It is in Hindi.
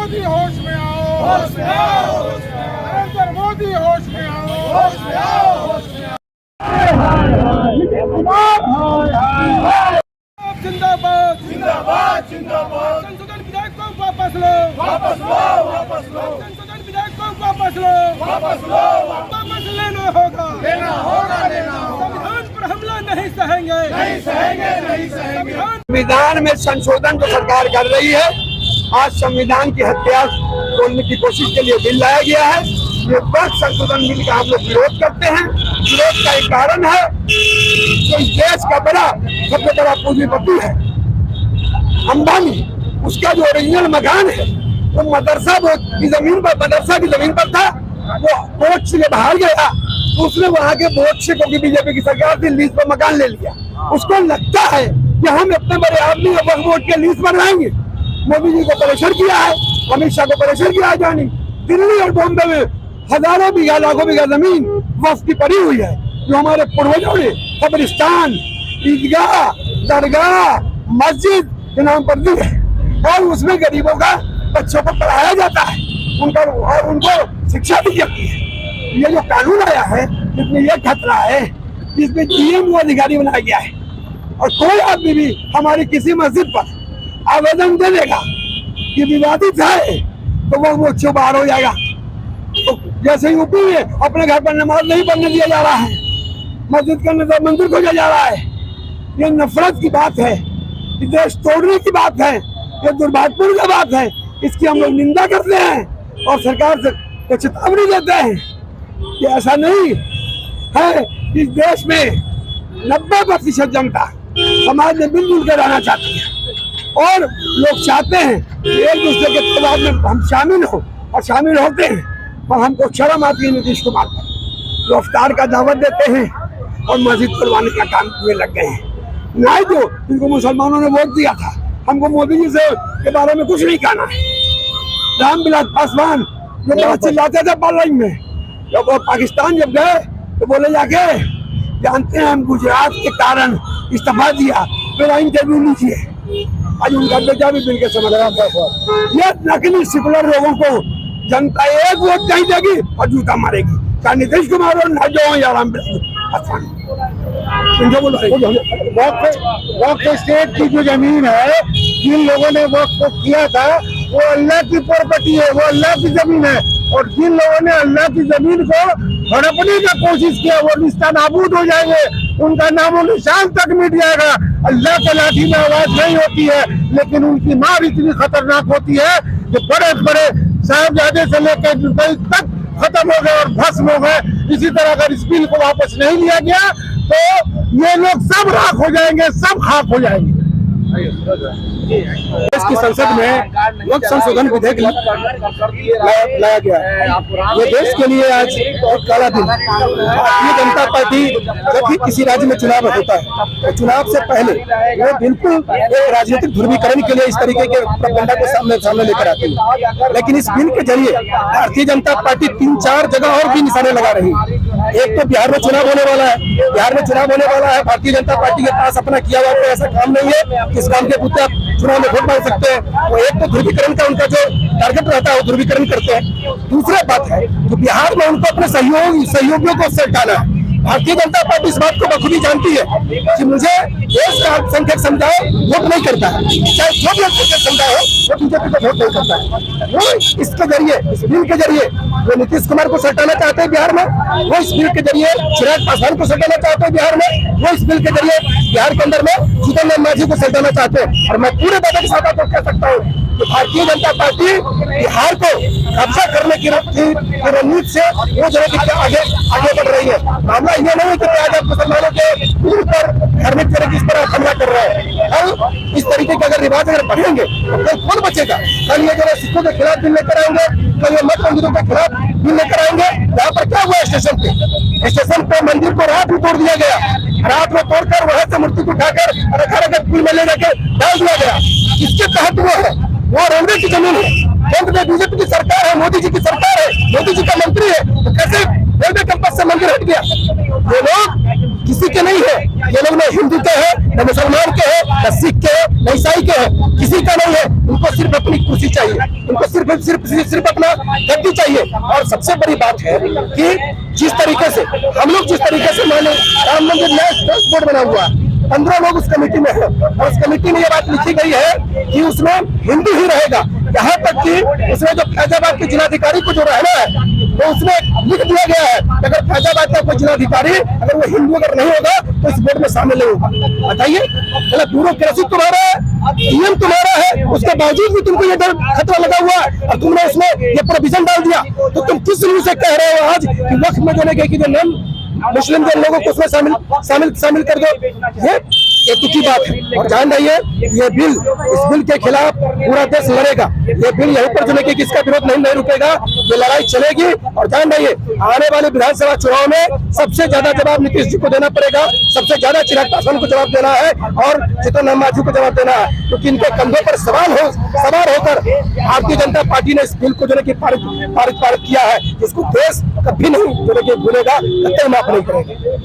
मोदी होश में आओ, होश में आओ, होश में आओ। नरेंद्र मोदी होश में आओ, होश में आओ, होश में आओ। जिंदाबाद जिंदाबाद जिंदाबाद। संसदन विधेयक को वापस लो, वापस लो, वापस लो। संसदन विधेयक को वापस लो, वापस लो, वापस लेना होगा, लेना होगा, लेना होगा। संविधान पर हमला नहीं सहेंगे, नहीं सहेंगे, नहीं सहेंगे। संविधान में संशोधन जो सरकार कर रही है, आज संविधान की हत्या तोड़ने की कोशिश के लिए बिल लाया गया है। ये वर्ष संशोधन बिल का हम लोग विरोध करते हैं। विरोध का एक कारण है कि इस देश का सबसे बड़ा पूंजीपति है अंबानी, उसका जो ओरिजिनल मकान है वो मदरसा की जमीन पर था। वो वोट से बाहर गया, तो उसने वहाँ के वोट से, क्योंकि बीजेपी की सरकार थी, लीज पर मकान ले लिया। उसको लगता है कि हम इतने बड़े आदमी वोट के लीज पर रहेंगे। मोदी जी को परेशान किया है, अमित शाह को परेशान किया है। जानी दिल्ली और बॉम्बे में हजारों बीघा, लाखों बीघा जमीन वक्फ की पड़ी हुई है, जो हमारे पूर्वजों ने कब्रिस्तान, ईदगाह, दरगाह, मस्जिद के नाम पर दी है। और उसमें गरीबों का बच्चों को पढ़ाया जाता है, उनको शिक्षा दी जाती है। ये जो कानून आया है, इसमें यह खतरा है, इसमें डीएम को अधिकारी बनाया गया है। और कोई आदमी भी हमारी किसी मस्जिद पर आवेदन दे देगा कि विवादित है, तो वो बाहर हो जाएगा। तो जैसे यूपी में अपने घर पर नमाज नहीं पढ़ने दिया जा रहा है, मस्जिद के अंदर मंदिर खोजा जा रहा है। ये नफरत की बात है, ये देश तोड़ने की बात है, ये दुर्भाग्यपूर्ण की बात है। इसकी हम लोग निंदा करते हैं और सरकार से चेतावनी देते हैं कि ऐसा नहीं है। इस देश में 90% जनता समाज में मिलजुल कर रहना चाहती है और लोग चाहते हैं कि एक दूसरे के तनाव में हम शामिल हो, और शामिल होते हैं। पर हमको शर्म आती है नीतीश कुमार पर, जो अफ्तार का दावत देते हैं और मस्जिद खुलवाने का काम में लग गए हैं। नहीं तो जिनको मुसलमानों ने वोट दिया था, हमको मोदी जी से के बारे में कुछ नहीं कहना है। रामविलास पासवान जो बहुत चिल्लाते थे पार्लियामेंट में, जब वो पाकिस्तान जब गए तो बोले जाके, जानते हैं हम गुजरात के कारण इस्तीफा दिया, मेरा इंटरव्यू लीजिए। आज उनका बेटा भी बिल के समझ रहा था। ये नकली सेकुलर लोगों को जनता एक वोट नहीं देगी और जूता मारेगी, चाहे नीतीश कुमार और ना जो या रामविलास। वक्फ स्टेट की जो जमीन है, जिन लोगों ने वक्फ किया था, वो अल्लाह की प्रॉपर्टी है, वो अल्लाह की जमीन है। और जिन लोगों ने अल्लाह की जमीन को हड़पने की कोशिश किया, वो रिश्ता नाबूद हो जाएंगे, उनका नामो निशान तक मिट जाएगा। अल्लाह के लाठी में आवाज नहीं होती है, लेकिन उनकी मार इतनी खतरनाक होती है कि बड़े बड़े साहिबजादे से लेकर तक खत्म हो गए और भस्म हो गए। इसी तरह अगर इस बिल को वापस नहीं लिया गया तो ये लोग सब राख हो जाएंगे, सब खाक हो जाएंगे। देश की संसद में वक्फ संशोधन विधेयक लाया गया है। ये देश के लिए आज एक काला दिन। भारतीय जनता पार्टी जब भी किसी राज्य में चुनाव होता है, तो चुनाव से पहले वो बिल्कुल एक राजनीतिक ध्रुवीकरण के लिए इस तरीके के प्रोपेगेंडा को सामने लेकर आती है। लेकिन इस बिल के जरिए भारतीय जनता पार्टी 3-4 जगह और भी निशाने लगा रही है। एक तो बिहार में चुनाव होने वाला है, भारतीय जनता पार्टी के पास अपना किया हुआ कोई ऐसा काम नहीं है, इस काम के पुत्र चुनाव में वोट मांग सकते हैं। वो एक तो ध्रुवीकरण का उनका जो टारगेट रहता है, वो ध्रुवीकरण करते हैं। दूसरा बात है तो बिहार में उनको अपने सहयोगियों को सटाना है। भारतीय जनता पार्टी इस बात को बखूबी जानती है कि मुझे देश का अल्पसंख्यक समुदाय वोट नहीं करता है, चाहे जो भी अल्पसंख्यक समुदाय हो, वो बीजेपी को वोट नहीं करता है। वो इसके जरिए, इस बिल के जरिए वो नीतीश कुमार को सटाना चाहते हैं बिहार में, वो इस बिल के जरिए चिराग पासवान को सटाना चाहते हैं बिहार में, वो इस बिल के जरिए बिहार के अंदर में जीतन राम मांझी को सटाना चाहते हैं। और मैं पूरे दावे के साथ आपको कह सकता हूँ कि भारतीय जनता पार्टी बिहार को कब्जा करने की रणनीति से वो जो है आगे बढ़ रही है। मामला ये नहीं है कि आज आप मुसलमानों के ऊपर धार्मिक तरह की इस तरह हमला कर रहे हैं। कल इस तरीके के अगर रिवाज अगर बढ़ेंगे तो कल कौन बचेगा? कल ये जो है सिखों के खिलाफ बिल लेकर आएंगे, कल ये मत मंदिरों के खिलाफ बिल लेकर आएंगे। यहाँ पर क्या हुआ? स्टेशन पे मंदिर को रात में तोड़ दिया गया, रात में तोड़कर वहां से मूर्ति को उठाकर रखा पुल में ले जाकर डाल दिया गया। इसके तहत वो है, वो रेलवे की जमीन है, केंद्र में बीजेपी की सरकार है, मोदी जी की सरकार है, मोदी जी का मंत्री है, तो कैसे रेलवे कैंपस से मंदिर हट गया? ये लोग किसी के नहीं है, ये लोग न हिंदू के हैं, न मुसलमान के है, न सिख के है, न ईसाई के है, किसी का नहीं है। उनको सिर्फ अपनी कुर्सी चाहिए, उनको सिर्फ अपना गद्दी चाहिए। और सबसे बड़ी बात है कि जिस तरीके से हम लोग माने राम मंदिर में ट्रस्ट बोर्ड बना हुआ है, 15 लोग उस कमेटी में है और उस कमेटी में ये बात लिखी गई है कि उसमें हिंदू ही रहेगा। यहाँ तक कि उसमें जो फैजाबाद के जिलाधिकारी को जो रहना है तो उसमें लिख दिया गया है कि अगर फैजाबाद का कोई जिलाधिकारी अगर वो हिंदू अगर नहीं होगा तो इस बोर्ड में शामिल नहीं होगा। बताइए, मतलब ब्यूरोक्रेसी तुम्हारा है, नियम तुम्हारा है, उसके बावजूद भी तुमको ये खतरा लगा हुआ है और तुमने उसमें ये प्रोविजन डाल दिया। तो तुम किस रूप से कह रहे हो आज कि वक्त में देने के नन मुस्लिम के लोगों को उसमें शामिल कर दो? ये तुकी बात है। और जान रहिए ये बिल, इस बिल के खिलाफ पूरा देश लड़ेगा। ये बिल यहीं पर जो लेके किसका विरोध नहीं रुकेगा, ये लड़ाई चलेगी। और जान रहिए आने वाले विधानसभा चुनाव में सबसे ज्यादा जवाब नीतीश जी को देना पड़ेगा, सबसे ज्यादा चिराग पासवान को जवाब देना है और जीतन राम मांझी को जवाब देना है, क्योंकि इनके कंधों पर सवार होकर भारतीय जनता पार्टी ने इस बिल को जो है पारित किया है, जिसको देश कभी नहीं जो है भूलेगा, कतई माफ नहीं करेगा।